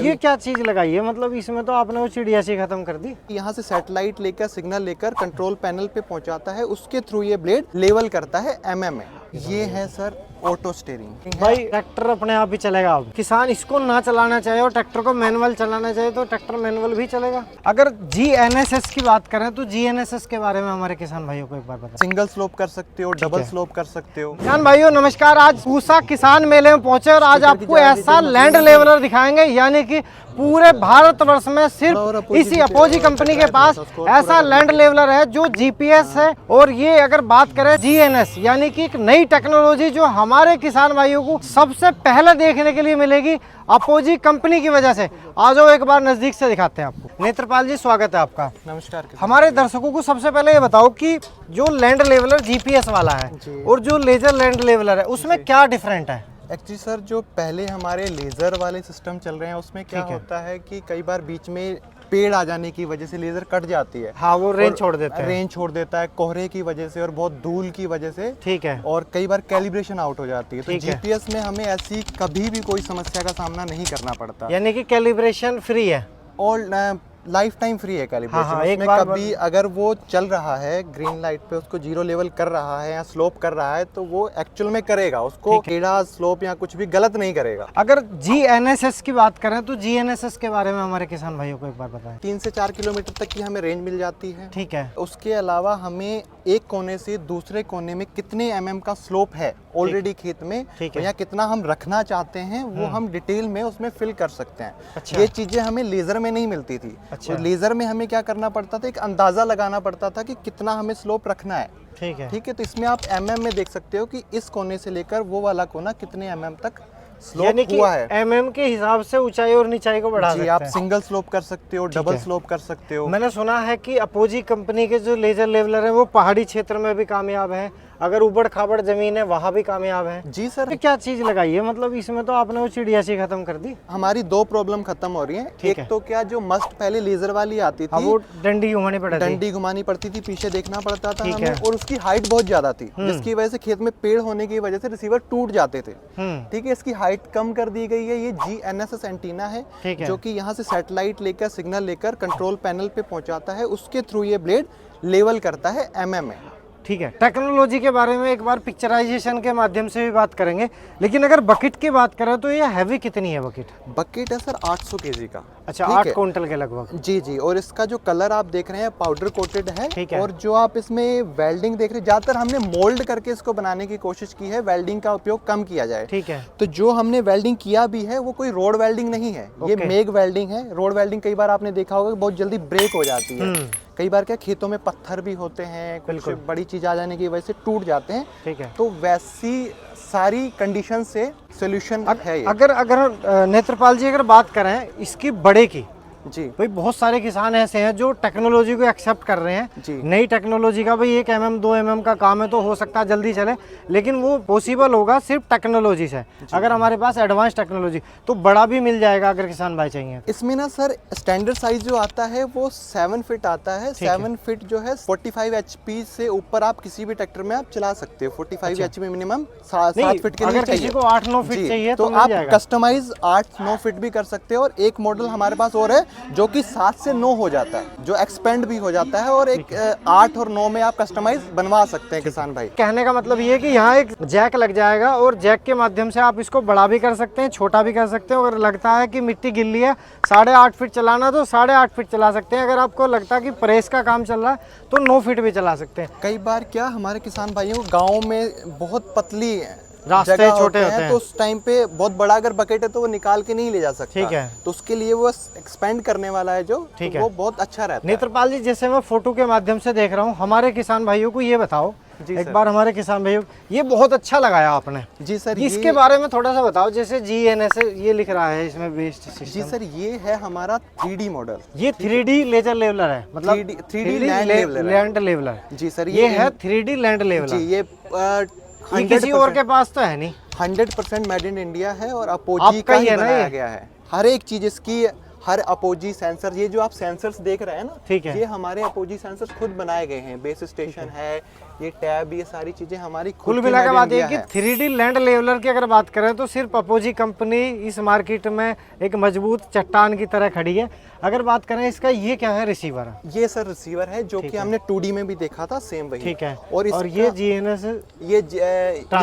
ये क्या चीज लगाई है, मतलब इसमें तो आपने वो चिड़िया सी खत्म कर दी। यहाँ से सैटेलाइट लेकर सिग्नल लेकर कंट्रोल पैनल पे पहुंचाता है, उसके थ्रू ये ब्लेड लेवल करता है एमएम में। ये है सर ऑटो स्टीयरिंग। भाई ट्रैक्टर अपने आप ही चलेगा। अब किसान इसको ना चलाना चाहे और ट्रैक्टर को मैनुअल चलाना चाहे तो ट्रैक्टर मैनुअल भी चलेगा। अगर GNSS की बात करें तो GNSS के बारे में हमारे किसान भाइयों को एक बार बताएं। सिंगल स्लोप कर सकते हो, डबल स्लोप कर सकते हो। किसान भाइयों नमस्कार, आज पूसा किसान मेले में पहुंचे और आज आपको ऐसा लैंड लेवलर दिखाएंगे, यानी कि पूरे भारतवर्ष में सिर्फ इसी अपोजी कंपनी के पास ऐसा लैंड लेवलर है जो GPS है। और ये अगर बात करें GNS यानी कि एक नई टेक्नोलॉजी जो हमारे किसान भाइयों को सबसे पहले देखने के लिए मिलेगी अपोजी कंपनी की वजह से। आ जाओ एक बार नजदीक से दिखाते हैं आपको। नेत्रपाल जी स्वागत है आपका। नमस्कार। हमारे दर्शकों को सबसे पहले ये बताओ कि जो लैंड लेवलर GPS वाला है और जो लेजर लैंड लेवलर है उसमें क्या डिफरेंट है? एक्चुअली सर जो पहले हमारे लेज़र वाले सिस्टम चल रहे हैं उसमें क्या होता है कि कई बार बीच में पेड़ आ जाने की वजह से लेज़र कट जाती है। हाँ, वो रेंज छोड़ देता है। रेंज छोड़ देता है कोहरे की वजह से और बहुत धूल की वजह से। ठीक है। और कई बार कैलिब्रेशन आउट हो जाती है। तो GPS में हमें ऐसी कभी भी कोई समस्या का सामना नहीं करना पड़ता, यानी कि कैलिब्रेशन फ्री है और लाइफ टाइम फ्री है कैलिब्रेशन। हाँ, उसमें कभी अगर वो चल रहा है ग्रीन लाइट पे, उसको जीरो लेवल कर रहा है या स्लोप कर रहा है तो वो एक्चुअल में करेगा, उसको टेढ़ा स्लोप या कुछ भी गलत नहीं करेगा। अगर GNSS की बात करें तो GNSS के बारे में हमारे किसान भाइयों को एक बार बताएं। 3 से 4 किलोमीटर तक की हमें रेंज मिल जाती है। ठीक है। उसके अलावा हमें एक कोने से दूसरे कोने में कितने mm का स्लोप है ऑलरेडी खेत में या कितना हम रखना चाहते हैं वो हम डिटेल में उसमें फिल कर सकते हैं। अच्छा। ये चीजें हमें लेजर में नहीं मिलती थी। अच्छा। तो लेजर में हमें क्या करना पड़ता था, एक अंदाजा लगाना पड़ता था कि कितना हमें स्लोप रखना है। ठीक है। ठीक है। तो इसमें आप mm में देख सकते हो कि इस कोने से लेकर वो वाला कोना कितने mm तक स्लोप हुआ है। MM के हिसाब से ऊंचाई और निचाई को बढ़ा सकते हैं। आप सिंगल स्लोप कर सकते हो, डबल स्लोप कर सकते हो। मैंने सुना है कि अपोजी कंपनी के जो लेजर लेवलर है वो पहाड़ी क्षेत्र में भी कामयाब है, अगर उबड़ खाबड़ जमीन है वहाँ भी कामयाब है। जी सर। क्या चीज लगाई है, मतलब इसमें तो आपने वो चिड़िया सी खत्म कर दी। हमारी 2 प्रॉब्लम खत्म हो रही है। एक तो क्या जो मस्ट पहले लेजर वाली आती थी, वो डंडी घुमानी पड़ती थी, पीछे देखना पड़ता था हमें, और उसकी हाइट बहुत ज्यादा थी जिसकी वजह से खेत में पेड़ होने की वजह से रिसीवर टूट जाते थे। ठीक है। इसकी हाइट कम कर दी गई है। ये GNSS एंटीना है जो कि यहाँ से सैटेलाइट लेकर सिग्नल लेकर कंट्रोल पैनल पे पहुंचाता है, उसके थ्रू ये ब्लेड लेवल करता है MM में। ठीक है। टेक्नोलॉजी के बारे में एक बार पिक्चराइजेशन के माध्यम से भी बात करेंगे, लेकिन अगर बकेट की बात करें तो ये हैवी कितनी है बकेट? बकेट है सर 800 kg का। अच्छा, 8 क्विंटल के लगभग। जी जी। और इसका जो कलर आप देख रहे हैं पाउडर कोटेड है। और जो आप इसमें वेल्डिंग देख रहे हैं, ज्यादातर हमने मोल्ड करके इसको बनाने की कोशिश की है, वेल्डिंग का उपयोग कम किया जाए। ठीक है। तो जो हमने वेल्डिंग किया भी है वो कोई रोड वेल्डिंग नहीं है, ये मेग वेल्डिंग है। रोड वेल्डिंग कई बार आपने देखा होगा बहुत जल्दी ब्रेक हो जाती है। कई बार क्या खेतों में पत्थर भी होते हैं, कुछ बड़ी चीज आ जाने की वजह से टूट जाते हैं। ठीक है। तो वैसी सारी कंडीशन से सॉल्यूशन है ये। अगर नेत्रपाल जी अगर बात करें इसकी बड़े की, जी भाई बहुत सारे किसान ऐसे हैं जो टेक्नोलॉजी को एक्सेप्ट कर रहे हैं। नई टेक्नोलॉजी का भाई 1 mm 2 mm का काम है तो हो सकता है जल्दी चले, लेकिन वो पॉसिबल होगा सिर्फ टेक्नोलॉजी से। अगर हमारे पास एडवांस टेक्नोलॉजी तो बड़ा भी मिल जाएगा अगर किसान भाई चाहिए। इसमें ना सर स्टैंडर्ड साइज जो आता है वो 7 फीट आता है। 7 फीट जो है 45 HP से ऊपर आप किसी भी ट्रैक्टर में आप चला सकते हो। 45 HP मिनिमम 7 फीट के लिए चाहिए। किसी को 8-9 फीट चाहिए तो आप कस्टमाइज 8-9 फीट भी कर सकते हो। और एक मॉडल हमारे पास और है जो कि 7 से 9 हो जाता है, जो एक्सपेंड भी हो जाता है, और एक 8 और 9 में आप कस्टमाइज बनवा सकते हैं किसान भाई। कहने का मतलब ये है कि यहाँ एक जैक लग जाएगा और जैक के माध्यम से आप इसको बड़ा भी कर सकते हैं, छोटा भी कर सकते हैं। अगर लगता है कि मिट्टी गिल्ली है 8.5 फीट चलाना तो 8.5 फीट चला सकते हैं। अगर आपको लगता है कि प्रेस का काम चल रहा है तो 9 फीट भी चला सकते हैं। कई बार क्या हमारे किसान भाइयों गाँव में बहुत पतली रास्ते छोटे होते हैं तो उस टाइम पे बहुत बड़ा अगर बकेट है तो वो निकाल के नहीं ले जा सकता। ठीक है। तो उसके लिए वो एक्सपेंड करने वाला है जो, तो वो बहुत अच्छा रहता है। नेत्रपाल जी जैसे मैं फोटो के माध्यम से देख रहा हूँ, हमारे किसान भाइयों को ये बताओ एक बार, हमारे किसान भाइयों ये बहुत अच्छा लगाया आपने। जी सर। इसके बारे में थोड़ा सा बताओ। जैसे GNS ये लिख रहा है इसमें बेस्ड सिस्टम। जी सर, ये है हमारा 3D मॉडल। ये 3D लेजर लेवलर है, मतलब 3D लैंड लेवलर। जी सर, ये है 3D लैंड लेवलर। जी ये किसी और के पास तो है नहीं। 100% मेड इन इंडिया है और अपोजी का ही बनाया गया है। हर एक चीज इसकी, हर अपोजी सेंसर, ये जो आप सेंसर्स देख रहे हैं ना, ठीक है, ये हमारे अपोजी सेंसर्स खुद बनाए गए हैं। बेस स्टेशन है, ये टैब, ये सारी चीजें हमारी खुद कुल की मिला के made in बात ये India कि है। 3D लैंड लेवलर की अगर बात करें तो सिर्फ अपोजी कंपनी इस मार्केट में एक मजबूत चट्टान की तरह खड़ी है। अगर बात करें इसका, ये क्या है, रिसीवर? ये सर रिसीवर है जो कि हमने 2D में भी देखा था, सेम वही। ठीक है। और ये GNS ये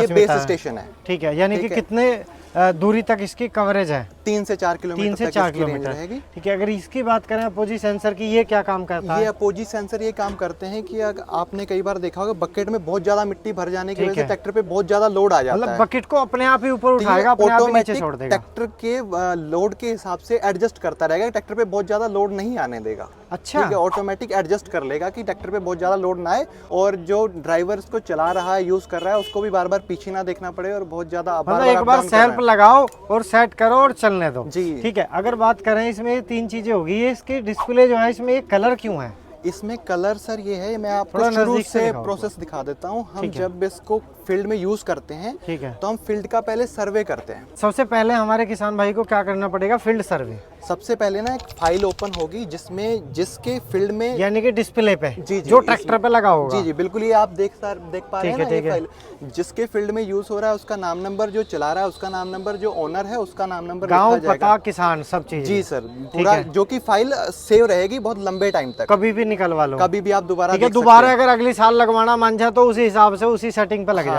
बेस स्टेशन है। ठीक है, यानी कि कितने दूरी तक इसकी कवरेज है? 3 से 4 किलोमीटर 3 से तक 4 इसकी रेंज किलोमीटर रहेगी। ठीक है। अगर इसकी बात करें अपोजी सेंसर की, ये क्या काम करता ये है? अपोजी सेंसर ये काम करते हैं कि अगर आपने कई बार देखा होगा बकेट में बहुत ज्यादा मिट्टी भर जाने की वजह से ट्रैक्टर पे बहुत ज्यादा लोड आ जाता मतलब है, बकेट को अपने आप ही ऊपर उठाएगा, अपने आप ही नीचे छोड़ देगा। ट्रैक्टर के लोड के हिसाब से एडजस्ट करता रहेगा, ट्रैक्टर पे बहुत ज्यादा लोड नहीं आने देगा। अच्छा। ठीक है, ऑटोमेटिक एडजस्ट कर लेगा कि ट्रैक्टर पे बहुत ज्यादा लोड ना आए, और जो ड्राइवर इसको चला रहा है, यूज कर रहा है, उसको भी बार बार पीछे ना देखना पड़े और बहुत ज्यादा मतलब एक बार सेल्फ लगाओ और सेट करो और चलने दो। जी ठीक है। अगर बात करें इसमें, ये 3 चीजें होगी। ये इसकी डिस्प्ले जो है, इसमें ये कलर क्यों है? इसमें कलर सर ये है, मैं आपको थोड़ा शुरू नजदीक से से दिखाओ। प्रोसेस दिखा देता हूँ। हम ठीक है। जब इसको फील्ड में यूज करते हैं ठीक है। तो हम फील्ड का पहले सर्वे करते हैं। सबसे पहले हमारे किसान भाई को क्या करना पड़ेगा? Field survey. सबसे पहले ना एक फाइल ओपन होगी जिसमें जिसके फील्ड में, यानी कि डिस्प्ले पे जी जो ट्रैक्टर पे लगा होगा। जी जी बिल्कुल, ये आप देख पा रहे हैं ना, ये फाइल जिसके फील्ड में यूज हो रहा है उसका नाम नंबर, जो चला रहा है उसका नाम नंबर, जो ओनर है उसका नाम नंबर लिखा गाँव, जाएगा। पता, किसान, सब चीज। जी सर, पूरा जो कि फाइल सेव रहेगी बहुत लंबे टाइम तक, कभी भी निकलवा लो, कभी भी आप दोबारा ठीक है। देख सकते दोबारा हैं। अगर अगली साल लगवाना मन जाए तो उसी हिसाब से उसी सेटिंग पे लग जाएगा।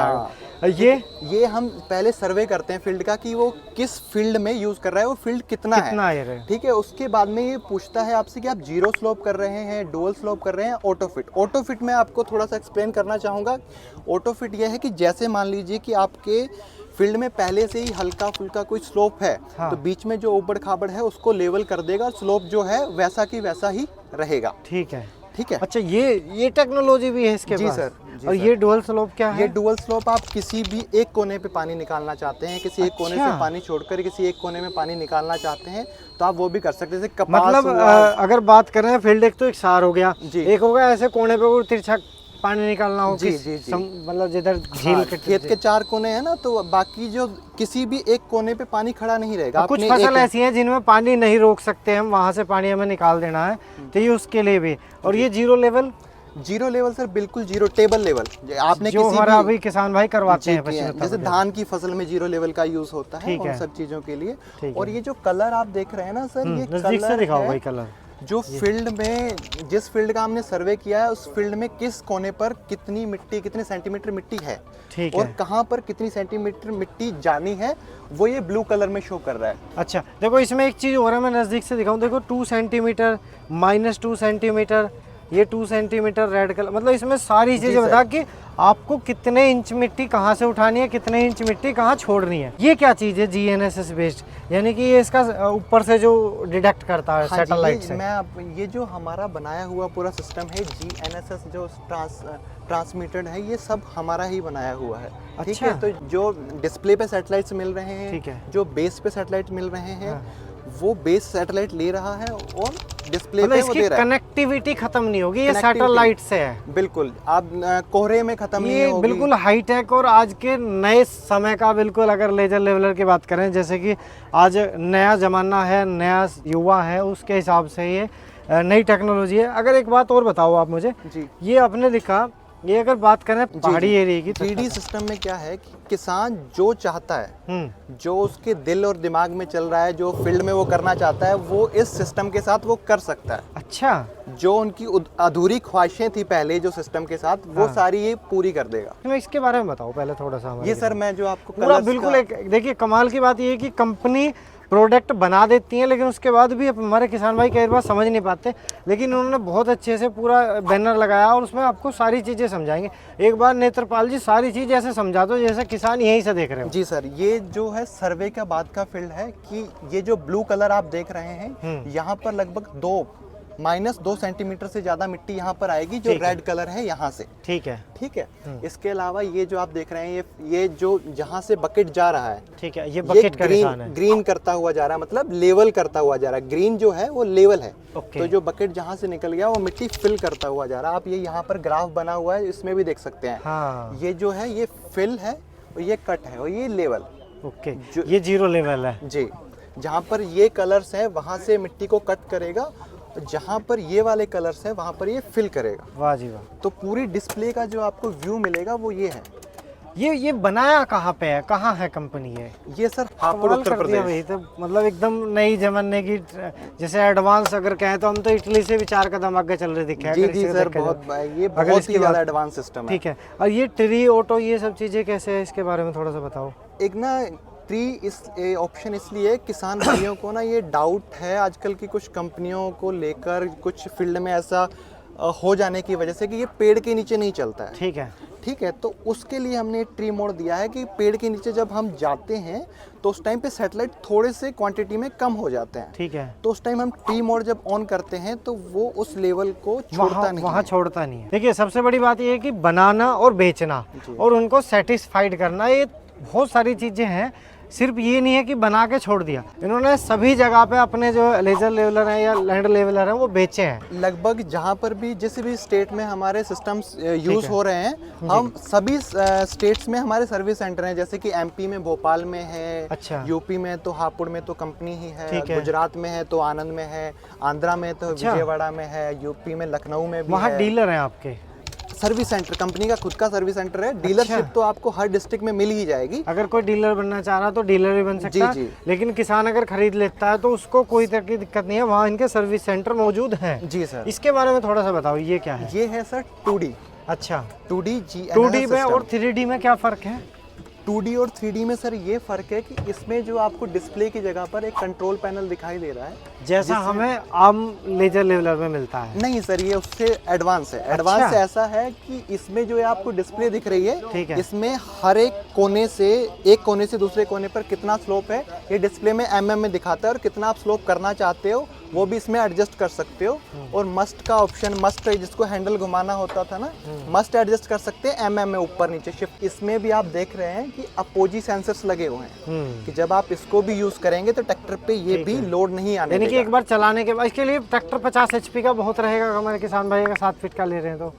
ये हम पहले सर्वे करते हैं फील्ड का कि वो किस फील्ड में यूज कर रहा है, वो फील्ड कितना है। ठीक है, उसके बाद में ये पूछता है आपसे कि आप जीरो स्लोप कर रहे हैं, डुअल स्लोप कर रहे हैं, ऑटो फिट। ऑटो फिट में आपको थोड़ा सा एक्सप्लेन करना चाहूँगा। ऑटो फिट ये है कि जैसे मान लीजिए कि आपके फील्ड में पहले से ही हल्का फुल्का कोई स्लोप है, तो बीच में जो ऊबड़ खाबड़ है उसको लेवल कर देगा, स्लोप जो है वैसा की वैसा ही रहेगा। ठीक है। ठीक है। अच्छा, ये टेक्नोलॉजी भी है इसके जी पास? सर, जी और सर। ये डुअल स्लोप क्या है? ये डुअल स्लोप, आप किसी भी एक कोने पे पानी निकालना चाहते हैं, किसी एक कोने से पानी छोड़कर किसी एक कोने में पानी निकालना चाहते हैं, तो आप वो भी कर सकते हैं। जैसे कपास मतलब अगर बात करें फील्ड, एक तो एक सार हो गया, एक होगा ऐसे कोने पे वो तिरछा पानी निकालना हो, जी जी जी, मतलब जिधर झील के खेत के 4 कोने हैं ना, तो बाकी जो किसी भी एक कोने पे पानी खड़ा नहीं रहेगा। कुछ फसल ऐसी हैं जिनमें पानी नहीं रोक सकते हम, वहां से पानी हमें निकाल देना है, तो ये उसके लिए भी। और ये zero level? Zero level sir बिल्कुल जीरो, टेबल लेवल आपने जो हमारा अभी किसान भाई करवाते हैं जैसे धान की फसल में जीरो लेवल का यूज होता है उन सब चीजों के लिए। और ये जो कलर आप देख रहे हैं ना सर, ये नजदीक से दिखाओ भाई कलर। जो फील्ड में, जिस फील्ड का हमने सर्वे किया है, उस फील्ड में किस कोने पर कितनी मिट्टी, कितने सेंटीमीटर मिट्टी है, और कहाँ पर कितनी सेंटीमीटर मिट्टी जानी है, वो ये ब्लू कलर में शो कर रहा है। अच्छा, देखो इसमें एक चीज हो रहा है, मैं नजदीक से दिखाऊं। देखो 2 सेंटीमीटर, -2 सेंटीमीटर, ये 2 सेंटीमीटर रेड कलर, मतलब इसमें सारी चीजें बता कि आपको कितने इंच मिट्टी कहाँ से उठानी है, कितने इंच मिट्टी कहाँ छोड़नी है। ये क्या चीज़ है GNSS बेस्ड, यानी कि ये इसका ऊपर से जो डिटेक्ट करता है सैटेलाइट से? ये जो हमारा बनाया हुआ पूरा सिस्टम है GNSS जो ट्रांसमिटेड है, ये सब हमारा ही बनाया हुआ है। ठीक है, तो जो डिस्प्ले पे सैटेलाइट्स मिल रहे हैं, ठीक है, जो बेस पे सैटेलाइट मिल रहे हैं, वो बेस सैटेलाइट ले रहा है और डिस्प्ले पे वो दे रहा है। कनेक्टिविटी खत्म नहीं होगी, ये सैटेलाइट से है। बिल्कुल, आप कोहरे में खत्म नहीं होगी। बिल्कुल हाईटेक और आज के नए समय का, बिल्कुल अगर लेजर लेवलर की बात करें, जैसे कि आज नया जमाना है, नया युवा है, उसके हिसाब से ये नई टेक्नोलॉजी है। अगर एक बात और बताओ आप मुझे जी, ये आपने लिखा, ये अगर बात करें पहाड़ी एरिया की, 3D सिस्टम में क्या है कि किसान जो चाहता है, जो उसके दिल और दिमाग में चल रहा है, जो फील्ड में वो करना चाहता है, वो इस सिस्टम के साथ वो कर सकता है। अच्छा, जो उनकी अधूरी ख्वाहिशें थी पहले जो सिस्टम के साथ, वो सारी ये पूरी कर देगा। तो इसके बारे में बताओ पहले थोड़ा सा। ये सर मैं जो आपको पूरा बिल्कुल देखिए, कमाल की बात ये है कि कंपनी प्रोडक्ट बना देती हैं, लेकिन उसके बाद भी हमारे किसान भाई कई बार समझ नहीं पाते, लेकिन उन्होंने बहुत अच्छे से पूरा बैनर लगाया और उसमें आपको सारी चीज़ें समझाएंगे। एक बार नेत्रपाल जी सारी चीज़ ऐसे समझा दो जैसे किसान यहीं से देख रहे हो। जी सर, ये जो है सर्वे के बाद का फील्ड है कि ये जो ब्लू कलर आप देख रहे हैं, यहाँ पर लगभग -2 सेंटीमीटर से ज्यादा मिट्टी यहाँ पर आएगी, जो रेड कलर है यहाँ से। ठीक है, ठीक है। इसके अलावा ये जो आप देख रहे हैं, ये जो जहाँ से बकेट जा रहा है, ठीक है, ये बकेट का निशान है, ग्रीन करता हुआ जा रहा है, मतलब लेवल करता हुआ जा रहा है। ग्रीन जो है वो लेवल है। तो जो बकेट जहाँ से निकल गया वो मिट्टी फिल करता हुआ जा रहा है। आप ये यहाँ पर ग्राफ बना हुआ है, इसमें भी देख सकते हैं। हाँ। ये जो है ये फिल है, और ये कट है, और ये लेवल। ओके, ये जीरो लेवल है जी। जहाँ पर ये कलर्स है वहां से मिट्टी को कट करेगा, जहाँ पर ये वाले कलर्स है वहाँ पर ये फिल करेगा। वाह जी वाह। तो पूरी डिस्प्ले का जो आपको व्यू मिलेगा वो ये है। ये बनाया कहाँ पे है, कहाँ है कंपनी है? ये सर हापुड़ कमाल उत्तर कर दिया प्रदेश। भाई, तो मतलब एकदम नई जमाने की, जैसे एडवांस अगर कहें तो हम तो इटली से भी 4 कदम आगे चल रहे दिखे हैं। जी अगर जी इससे सर, देखा बहुत जाए। ये अगर बहुत इसकी ही ज़्यादा बात- एडवांस सिस्टम है। ठीक है। और ये ट्री ऑटो ये सब चीज़ें कैसे है, इसके बारे में थोड़ा सा बताओ। एक ना ट्री इस ऑप्शन इसलिए किसान भाइयों को ना ये डाउट है आजकल की कुछ कंपनियों को लेकर, कुछ फील्ड में ऐसा हो जाने की वजह से कि ये पेड़ के नीचे नहीं चलता है। ठीक है। ठीक है, तो उसके लिए हमने ट्री मोड दिया है कि पेड़ के नीचे जब हम जाते हैं तो उस टाइम पे सैटेलाइट थोड़े से क्वांटिटी में कम हो जाते हैं। ठीक है। तो उस टाइम हम ट्री मोड जब ऑन करते हैं तो वो उस लेवल को छोड़ता नहीं वहाँ है। छोड़ता नहीं है। देखिए सबसे बड़ी बात ये है कि बनाना और बेचना और उनको सेटिस्फाइड करना, ये बहुत सारी चीजें हैं। सिर्फ ये नहीं है कि बना के छोड़ दिया, इन्होंने सभी जगह पे अपने जो लेजर लेवलर हैं या लैंड लेवलर हैं वो बेचे हैं। लगभग जहाँ पर भी जिस भी स्टेट में हमारे सिस्टम्स यूज हो रहे हैं, हम सभी स्टेट्स में हमारे सर्विस सेंटर हैं। जैसे कि एमपी में भोपाल में है, अच्छा। यूपी में तो हापुड़ में तो कंपनी ही है, ठीक है। गुजरात में है तो आनंद में है, आंध्रा में तो विजयवाड़ा में है, यूपी में लखनऊ में भी वहाँ है। डीलर हैं आपके? सर्विस सेंटर, कंपनी का खुद का सर्विस सेंटर है। डीलरशिप तो आपको हर डिस्ट्रिक्ट में मिल ही जाएगी। अगर कोई डीलर बनना चाह रहा तो डीलर भी बन सकता है। जी। लेकिन किसान अगर खरीद लेता है तो उसको कोई तरह की दिक्कत नहीं है, वहाँ इनके सर्विस सेंटर मौजूद हैं। जी सर। इसके बारे में थोड़ा सा बताओ, ये क्या है? ये है सर 2D। अच्छा, 2D 2D में और 3D में क्या फर्क है? 2D और 3D में सर ये फर्क है कि इसमें जो आपको डिस्प्ले की जगह पर एक कंट्रोल पैनल दिखाई दे रहा है, जैसा हमें आम लेजर लेवलर में मिलता है। नहीं सर, ये उससे एडवांस है। एडवांस ऐसा है कि इसमें जो है आपको डिस्प्ले दिख रही ठीक है, है। इसमें हर एक कोने से दूसरे कोने पर कितना स्लोप है ये डिस्प्ले में mm में दिखाता है, और कितना आप स्लोप करना चाहते हो वो भी इसमें एडजस्ट कर सकते हो। और मस्ट का ऑप्शन, मस्ट जिसको हैंडल घुमाना होता था ना, मस्ट एडजस्ट कर सकते हैं mm में ऊपर नीचे शिफ्ट। इसमें भी आप देख रहे हैं कि अपोजी सेंसर्स लगे हुए हैं कि जब आप इसको भी यूज करेंगे तो ट्रैक्टर पे ये भी लोड नहीं आने यानी कि देगा। एक बार चलाने के बाद इसके लिए ट्रैक्टर 50 HP का बहुत रहेगा। हमारे किसान भाई का 7 फीट का ले रहे हैं तो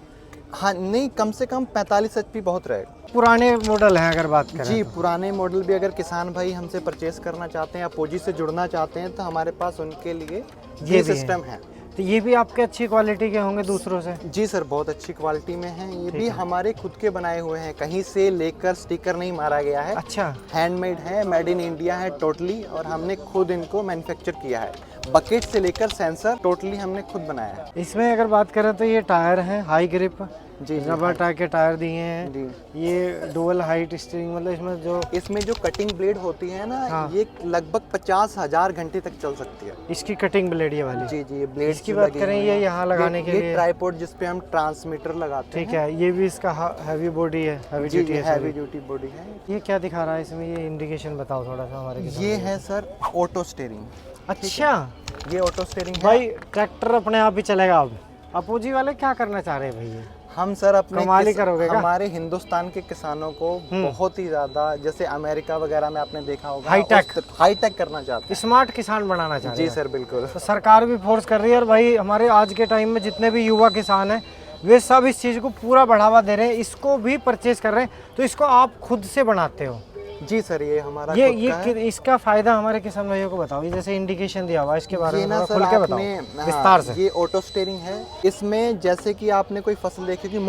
हाँ नहीं, कम से कम 45 HP बहुत रहेगा। पुराने मॉडल हैं अगर बात करें जी तो। पुराने मॉडल भी अगर किसान भाई हमसे परचेस करना चाहते हैं, अपोजी से जुड़ना चाहते हैं, तो हमारे पास उनके लिए ये भी सिस्टम है। तो ये भी आपके अच्छी क्वालिटी के होंगे दूसरों से? जी सर, बहुत अच्छी क्वालिटी में है। ये भी हमारे खुद के बनाए हुए हैं, कहीं से लेकर स्टिकर नहीं मारा गया है। अच्छा। हैंडमेड है, मेड इन इंडिया है टोटली, और हमने खुद इनको मैन्युफैक्चर किया है। बकेट से लेकर सेंसर टोटली हमने खुद बनाया है। इसमें अगर बात करें तो ये टायर हैं हाई ग्रिप, जी रबर टायर के टायर दिए हैं जी। ये डुअल हाइट स्टीयरिंग, मतलब इसमें जो कटिंग ब्लेड होती है ना, हाँ। ये लगभग 50,000 घंटे तक चल सकती है। इसकी कटिंग ब्लेड ये वाली? जी जी, ये ब्लेड इसकी बात करें ये यहाँ लगाने के लिए ये ट्राइपॉड जिस पे हम ट्रांसमीटर लगाते हैं। ठीक है। ये भी इसका हैवी बॉडी है, हैवी ड्यूटी है, हैवी ड्यूटी बॉडी है। ये क्या दिखा रहा है इसमें, ये इंडिकेशन बताओ थोड़ा सा हमारे किसान ये भाई। है सर ऑटो स्टीयरिंग। अच्छा, ये ऑटो स्टीयरिंग है। भाई ट्रैक्टर अपने आप ही चलेगा अब। अपोजी वाले क्या करना चाह रहे हैं भैया? हम सर अपने कमाल ही करोगे क्या? हमारे हिंदुस्तान के किसानों को बहुत ही ज्यादा, जैसे अमेरिका वगैरह में आपने देखा होगा, हाईटेक करना चाहते हैं, स्मार्ट किसान बनाना चाह रहे जी हैं। सर बिल्कुल। तो सरकार भी फोर्स कर रही है, और भाई हमारे आज के टाइम में जितने भी युवा किसान हैं वे सब इस चीज़ को पूरा बढ़ावा दे रहे हैं, इसको भी परचेज कर रहे हैं। तो इसको आप खुद से बनाते हो? जी सर, ये हमारा ये खुद का है। इसका फायदा हमारे किसान भाइयों को बताओ। ये जैसे इंडिकेशन दिया हुआ है, इसके बारे ये में ना थोड़ा सर खुल के बताओ आपने विस्तार से। ये ऑटो स्टीयरिंग है। इसमें जैसे कि आपने कोई फसल देखी होगी,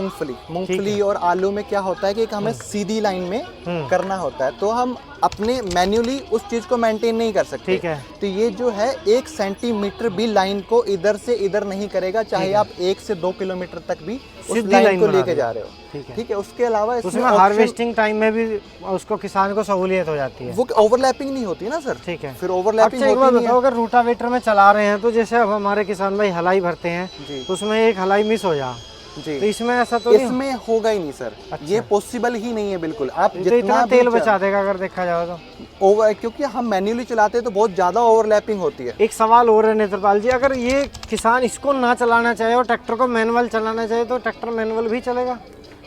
मूंगफली और आलू में क्या होता है कि एक हमें सीधी लाइन में करना होता है, तो हम अपने मैन्युअली उस चीज को मेंटेन नहीं कर सकते। ठीक है। तो ये जो है 1 सेंटीमीटर भी लाइन को इधर से इधर नहीं करेगा, चाहे आप 1 से 2 किलोमीटर तक भी उस लाइन को लेके जा रहे हो। ठीक है। उसके अलावा उसमें हार्वेस्टिंग टाइम में भी उसको किसान को सहूलियत हो जाती है। वो ओवरलैपिंग नहीं होती ना सर। ठीक है। फिर ओवरलैपिंग अच्छा, एक बात होती नहीं बताओ, अगर रूटावेटर में चला रहे हैं तो जैसे अब हमारे किसान भाई हलाई भरते हैं जी। तो उसमें एक हलाई मिस हो जा, जी, तो इसमें ऐसा तो नहीं? इसमें होगा ही नहीं सर। अच्छा। ये पॉसिबल ही नहीं है बिल्कुल। आप तो जितना इतना भी तेल बचा देगा अगर देखा जाए तो। ओवर, क्योंकि हम मैन्युअली चलाते हैं तो बहुत ज्यादा ओवरलैपिंग होती है। एक सवाल और है नेत्रपाल जी, अगर ये किसान इसको ना चलाना चाहे और ट्रैक्टर को मैनुअल चलाना चाहे तो ट्रैक्टर मैनुअल भी चलेगा?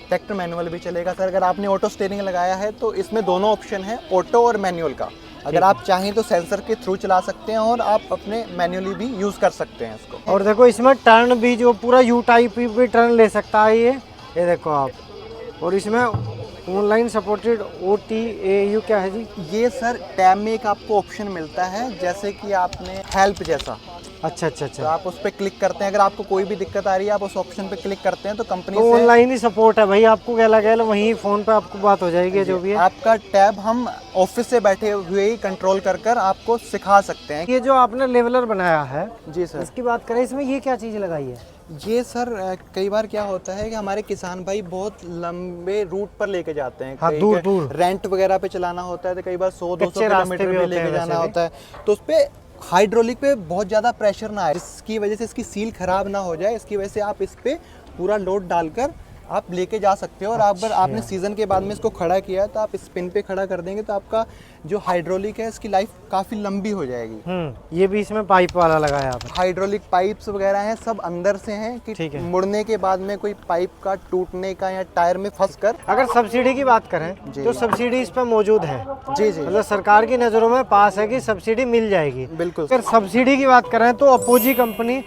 ट्रैक्टर मैनुअल भी चलेगा सर। अगर आपने ऑटो स्टीयरिंग लगाया है तो इसमें दोनों ऑप्शन है, ऑटो और मैनुअल का। अगर आप चाहें तो सेंसर के थ्रू चला सकते हैं, और आप अपने मैन्युअली भी यूज कर सकते हैं इसको। और देखो इसमें टर्न भी जो पूरा यू टाइप भी टर्न ले सकता है ये देखो आप। और इसमें ऑनलाइन सपोर्टेड OTAU क्या है जी? ये सर टैब में एक आपको ऑप्शन मिलता है, जैसे कि आपने हेल्प जैसा, अच्छा अच्छा तो अच्छा। आप उस पर क्लिक करते हैं, अगर आपको कोई भी दिक्कत आ रही है आप उस ऑप्शन पे क्लिक करते हैं तो कंपनी तो से ऑनलाइन ही सपोर्ट है भाई, आपको क्या लगा वहीं फ़ोन पे आपको बात हो जाएगी जो भी है। आपका टैब हम ऑफिस से बैठे हुए ही कंट्रोल कर कर आपको सिखा सकते हैं। ये जो आपने लेवलर बनाया है, जी सर। इसकी बात करें, इसमें ये क्या चीज़ लगाई है? ये सर कई बार क्या होता है कि हमारे किसान भाई बहुत लंबे रूट पर लेके जाते हैं। हाँ, कई दूर के दूर रेंट वगैरह पे चलाना होता है तो कई बार 100-200 कच्चे रास्ते किलोमीटर भी भी होते हैं लेके वैसे जाना भी। होता है, तो उस पे हाइड्रोलिक पे बहुत ज़्यादा प्रेशर ना आए, जिसकी वजह से इसकी सील खराब ना हो जाए, इसकी वजह से आप इस पे पूरा लोड डालकर आप लेके जा सकते हो। और अगर आपने सीजन के बाद में इसको खड़ा किया तो आप स्पिन पे खड़ा कर देंगे तो आपका जो हाइड्रोलिक है इसकी लाइफ काफ़ी लंबी हो जाएगी। ये भी इसमें पाइप वाला लगाया आपने? हाइड्रोलिक पाइप्स वगैरह हैं सब अंदर से हैं कि ठीक है। मुड़ने के बाद में कोई पाइप का टूटने का या टायर में फंस कर। अगर सब्सिडी की बात करें तो सब्सिडी इस पर मौजूद है? जी जी मतलब सरकार की नज़रों में पास है कि सब्सिडी मिल जाएगी। बिल्कुल। अगर सब्सिडी की बात करें तो अपोजी कंपनी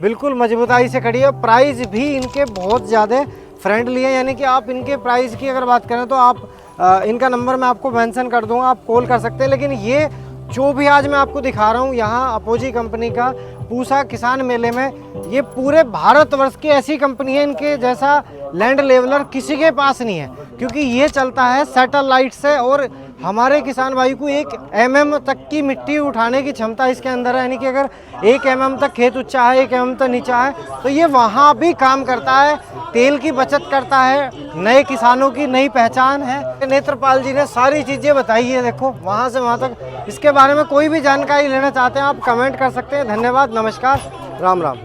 बिल्कुल मजबूताई से खड़ी है। प्राइस भी इनके बहुत ज़्यादा फ्रेंडली है, यानी कि आप इनके प्राइस की अगर बात करें तो आप इनका नंबर मैं आपको मेंशन कर दूंगा, आप कॉल कर सकते हैं। लेकिन ये जो भी आज मैं आपको दिखा रहा हूँ यहाँ अपोजी कंपनी का पूसा किसान मेले में, ये पूरे भारतवर्ष की ऐसी कंपनी है, इनके जैसा लैंड लेवलर किसी के पास नहीं है, क्योंकि ये चलता है सैटेलाइट से। और हमारे किसान भाई को 1 mm तक की मिट्टी उठाने की क्षमता इसके अंदर है, यानी कि अगर 1 mm तक खेत ऊंचा है, 1 mm तक नीचा है, तो ये वहाँ भी काम करता है। तेल की बचत करता है, नए किसानों की नई पहचान है। नेत्रपाल जी ने सारी चीज़ें बताई है, देखो वहाँ से वहाँ तक। इसके बारे में कोई भी जानकारी लेना चाहते हैं आप कमेंट कर सकते हैं। धन्यवाद, नमस्कार, राम राम।